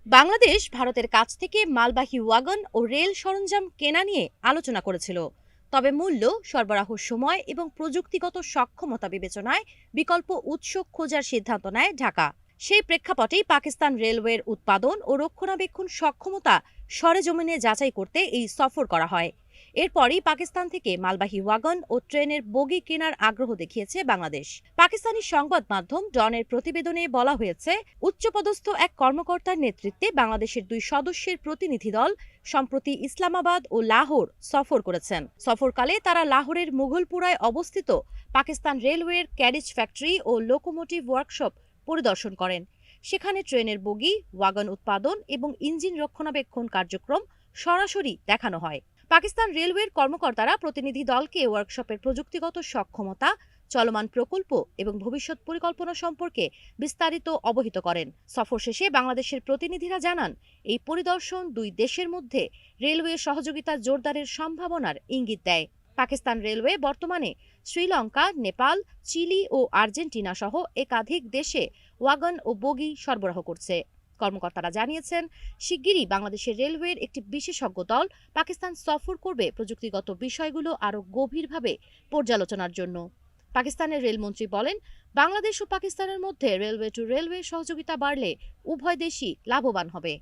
বাংলাদেশ ভারতের কাছ থেকে মালবাহী ওয়াগন ও রেল সরঞ্জাম কেনা নিয়ে আলোচনা করেছিল। তবে মূল্য, সরবরাহ সময় এবং প্রযুক্তিগত সক্ষমতা বিবেচনায় বিকল্প উৎস খোঁজার সিদ্ধান্ত নেয় ঢাকা। সেই প্রেক্ষাপটেই পাকিস্তান রেলওয়ের উৎপাদন ও রক্ষণাবেক্ষণ সক্ষমতা সরেজমিনে যাচাই করতে এই সফর করা হয়। এরপরই পাকিস্তান থেকে মালবাহী ওয়াগন ও ট্রেনের বগি কেনার আগ্রহ দেখিয়েছে বাংলাদেশ। পাকিস্তানি সংবাদ মাধ্যম ডনের প্রতিবেদনে বলা হয়েছে, উচ্চপদস্থ এক কর্মকর্তার নেতৃত্বে বাংলাদেশের 2 সদস্যের প্রতিনিধি দল সম্প্রতি ইসলামাবাদ ও লাহোর সফর করেছেন। সফরকালে তারা লাহোরের মুঘলপুরায় অবস্থিত পাকিস্তান রেলওয়ের ক্যারেজ ফ্যাক্টরি ও লোকোমোটিভ ওয়ার্কশপ পরিদর্শন করেন। সেখানে ট্রেনের বগি, ওয়াগন উৎপাদন এবং ইঞ্জিন রক্ষণাবেক্ষণ কার্যক্রম সরাসরি দেখানো হয়। পাকিস্তান রেলওয়ের কর্মকর্তারা প্রতিনিধি দলকে ওয়ার্কশপের প্রযুক্তিগত সক্ষমতা, চলমান প্রকল্প এবং ভবিষ্যৎ পরিকল্পনা সম্পর্কে বিস্তারিত অবহিত করেন। সফর শেষে বাংলাদেশের প্রতিনিধিরা জানান, এই পরিদর্শন 2 দেশের মধ্যে রেলওয়ে সহযোগিতা জোরদারের সম্ভাবনার ইঙ্গিত দেয়। পাকিস্তান রেলওয়ে বর্তমানে শ্রীলঙ্কা, নেপাল, চিলি ও আর্জেন্টিনা সহ একাধিক দেশে ওয়াগন ও বগি সরবরাহ করছে। কর্মকর্তারা জানিয়েছেন, শিগগিরই বাংলাদেশের রেলওয়ের একটি বিশেষজ্ঞ দল পাকিস্তান সফর করবে প্রযুক্তিগত বিষয়গুলো আরও গভীরভাবে পর্যালোচনার জন্য। পাকিস্তানের রেলমন্ত্রী বলেন, বাংলাদেশ ও পাকিস্তানের মধ্যে রেলওয়ে টু রেলওয়ে সহযোগিতা বাড়লে উভয় দেশই লাভবান হবে।